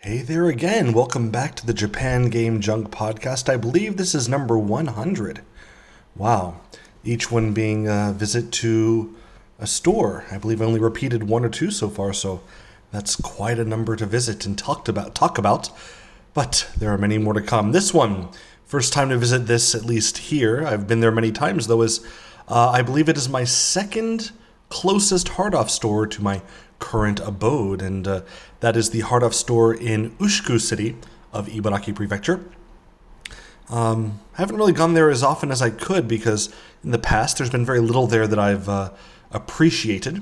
Hey there again. Welcome back to the Japan Game Junk podcast. I believe this is number 100. Wow. Each one being a visit to a store. I believe I only repeated one or two so far, so that's quite a number to visit and talk about. But there are many more to come. This one, first time to visit this, at least here. I've been there many times, though, is I believe it is my second closest hard-off store to my current abode, and that is the hard-off store in Ushiku City of Ibaraki Prefecture. I haven't really gone there as often as I could because in the past there's been very little there that I've appreciated.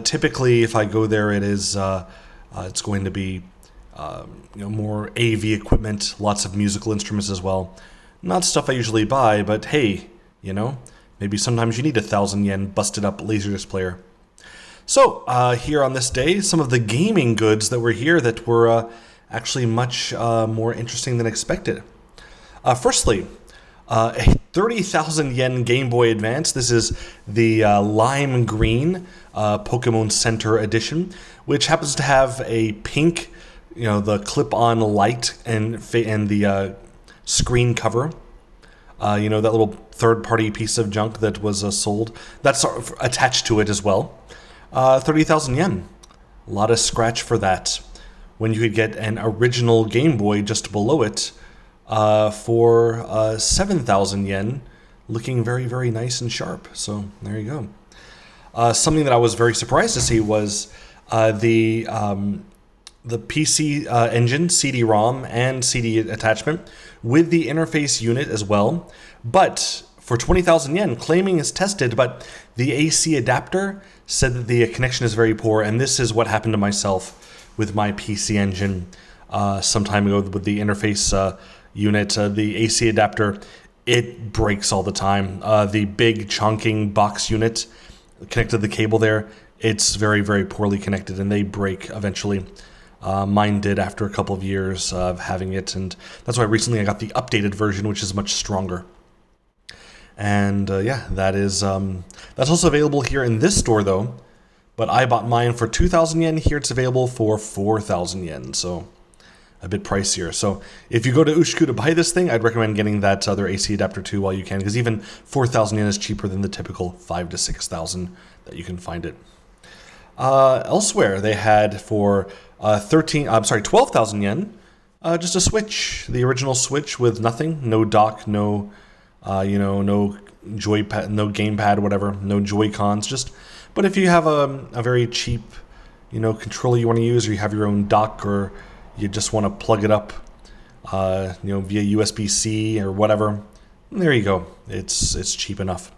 Typically, if I go there, it's going to be more AV equipment, lots of musical instruments as well. Not stuff I usually buy, but hey, maybe sometimes you need 1,000 yen busted up Laserdisc player. So, here on this day, some of the gaming goods that were here that were actually much more interesting than expected. Firstly, a 30,000 yen Game Boy Advance. This is the lime green Pokemon Center edition, which happens to have a pink, the clip-on light and the screen cover. That little third-party piece of junk that was sold. That's attached to it as well. 30,000 yen. A lot of scratch for that. When you could get an original Game Boy just below it for 7,000 yen, looking very, very nice and sharp. So there you go. Something that I was very surprised to see was the PC engine, CD-ROM, and CD attachment with the interface unit as well. But for 20,000 yen, claiming is tested, but the AC adapter said that the connection is very poor, and this is what happened to myself with my PC engine some time ago with the interface unit. The AC adapter, it breaks all the time. The big chonking box unit connected to the cable there, it's very, very poorly connected, and they break eventually. Mine did after a couple of years of having it, and that's why recently I got the updated version, which is much stronger. And that's also available here in this store though. But I bought mine for 2,000 yen. Here it's available for 4,000 yen, so a bit pricier. So if you go to Ushiku to buy this thing, I'd recommend getting that other AC adapter too while you can, because even 4,000 yen is cheaper than the typical 5,000 to 6,000 that you can find it. Elsewhere, they had for 12,000 yen, just a Switch, the original Switch with nothing, no dock, no joypad, no gamepad, whatever, no Joy-Cons, but if you have a very cheap, controller you want to use, or you have your own dock, or you just want to plug it up, via USB-C or whatever, there you go. It's cheap enough.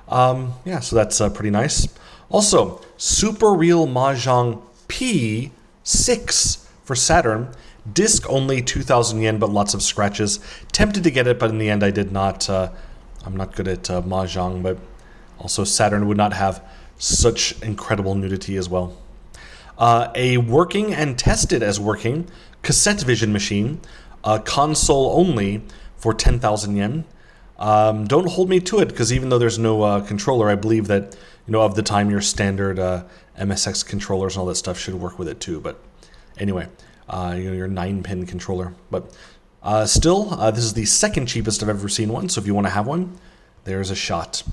So that's pretty nice. Also, Super Real Mahjong P6 for Saturn. Disc only 2,000 yen, but lots of scratches. Tempted to get it, but in the end I did not. I'm not good at Mahjong, but also Saturn would not have such incredible nudity as well. A working and tested as working cassette vision machine, console only for 10,000 yen. Don't hold me to it, because even though there's no controller, I believe that, of the time your standard MSX controllers and all that stuff should work with it too. But anyway, your 9-pin controller. But still, this is the second cheapest I've ever seen one, so if you want to have one, there's a shot.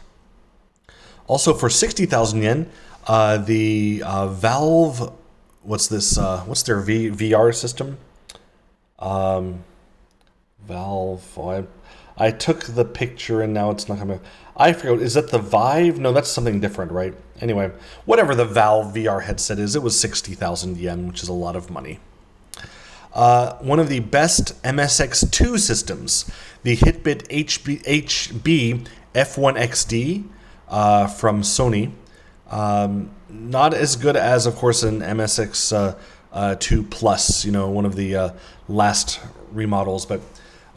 Also for 60,000 yen, the Valve, what's this? What's their VR system? Valve. Oh, I took the picture and now it's not coming. I forgot. Is that the Vive? No, that's something different, right? Anyway, whatever the Valve VR headset is, it was 60,000 yen, which is a lot of money. One of the best MSX2 systems, the Hitbit HB F1XD from Sony. Not as good as, of course, an MSX2 Plus, one of the last remodels, but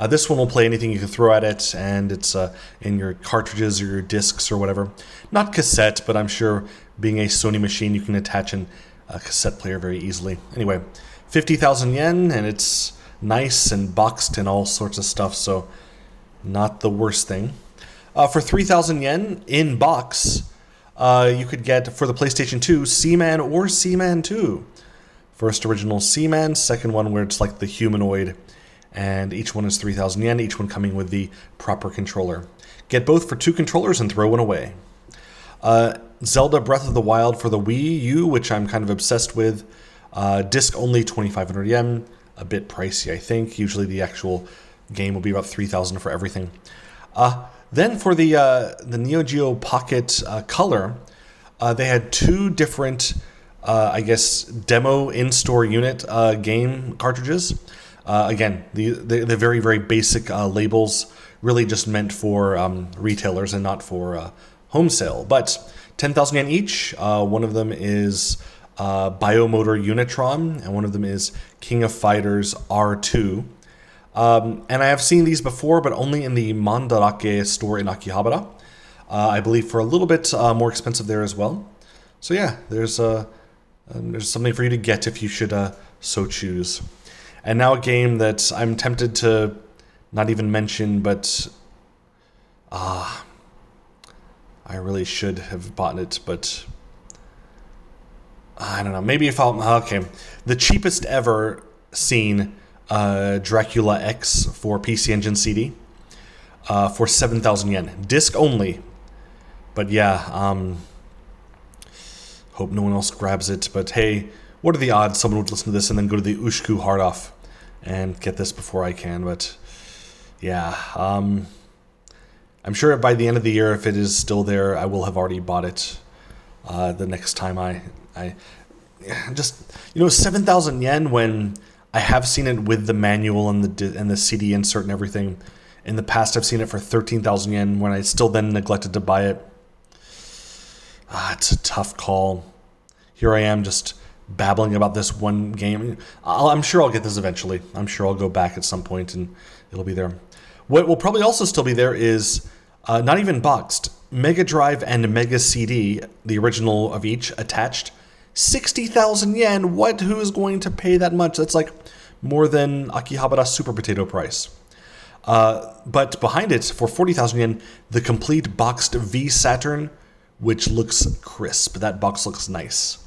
this one will play anything you can throw at it, and it's in your cartridges or your discs or whatever. Not cassette, but I'm sure being a Sony machine, you can attach a cassette player very easily. Anyway, 50,000 yen, and it's nice and boxed and all sorts of stuff, so not the worst thing. For 3,000 yen in box, you could get, for the PlayStation 2, Seaman or Seaman 2. First original Seaman, second one where it's like the humanoid, and each one is 3,000 yen, each one coming with the proper controller. Get both for 2 controllers and throw one away. Zelda Breath of the Wild for the Wii U, which I'm kind of obsessed with. Disc only, 2,500 yen, a bit pricey, I think. Usually the actual game will be about 3,000 for everything. Then for the Neo Geo Pocket Color, they had 2 different, I guess, demo in-store unit game cartridges. Again, the very, very basic labels, really just meant for retailers and not for home sale. But 10,000 yen each. One of them is Biomotor Unitron, and one of them is King of Fighters R2. And I have seen these before, but only in the Mandarake store in Akihabara. I believe for a little bit more expensive there as well. So yeah, there's something for you to get if you should so choose. And now a game that I'm tempted to not even mention, but I really should have bought it, but I don't know. Maybe if I'll... Okay. The cheapest ever seen Dracula X for PC Engine CD for 7,000 yen. Disc only. But yeah, hope no one else grabs it. But hey, what are the odds someone would listen to this and then go to the Ushiku Hard Off and get this before I can? But yeah, I'm sure by the end of the year, if it is still there, I will have already bought it the next time I just, 7,000 yen when I have seen it with the manual and the CD insert and everything. In the past, I've seen it for 13,000 yen when I still then neglected to buy it. It's a tough call. Here I am just babbling about this one game. I'm sure I'll get this eventually. I'm sure I'll go back at some point and it'll be there. What will probably also still be there is, not even boxed, Mega Drive and Mega CD, the original of each, attached. 60,000 yen. What? Who is going to pay that much? That's like more than Akihabara Super Potato price. But behind it, for 40,000 yen, the complete boxed V Saturn, which looks crisp. That box looks nice.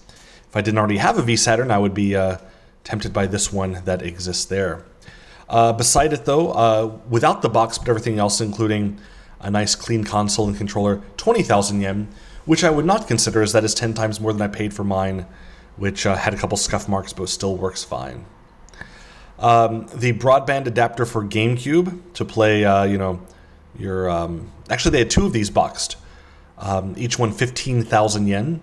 If I didn't already have a V Saturn, I would be tempted by this one that exists there. Beside it, though, without the box, but everything else, including a nice clean console and controller, 20,000 yen, which I would not consider, as that is 10 times more than I paid for mine, which had a couple scuff marks, but still works fine. The broadband adapter for GameCube to play, your... actually, they had 2 of these boxed. Each one 15,000 yen.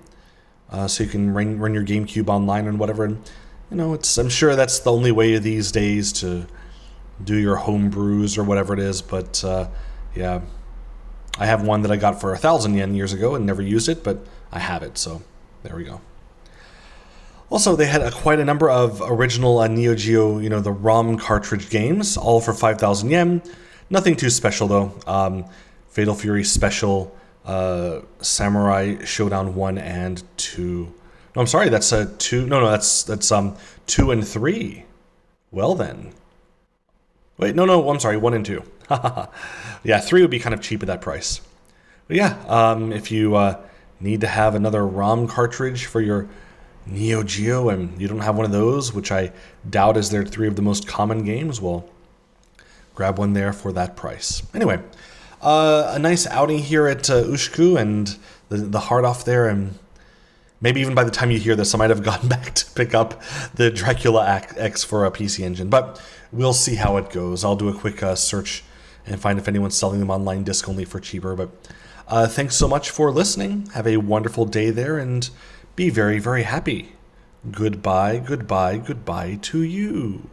So you can run your GameCube online and whatever. And, I'm sure that's the only way these days to do your home brews or whatever it is. But, yeah, I have one that I got for 1,000 yen years ago and never used it, but I have it. So there we go. Also, they had quite a number of original Neo Geo, the ROM cartridge games, all for 5,000 yen. Nothing too special, though. Fatal Fury Special, Samurai Showdown 1 and 2. No, I'm sorry, that's 2. No, that's 2 and 3. Well then. Wait, no, I'm sorry, 1 and 2. Yeah, 3 would be kind of cheap at that price. But yeah, if you need to have another ROM cartridge for your Neo Geo and you don't have one of those, which I doubt is their 3 of the most common games, well, grab one there for that price. Anyway, a nice outing here at Ushiku and the Hard Off there, and maybe even by the time you hear this, I might have gone back to pick up the Dracula X for a PC Engine, but we'll see how it goes. I'll do a quick search and find if anyone's selling them online disc only for cheaper, but thanks so much for listening. Have a wonderful day there, and be very, very happy. Goodbye, goodbye, goodbye to you.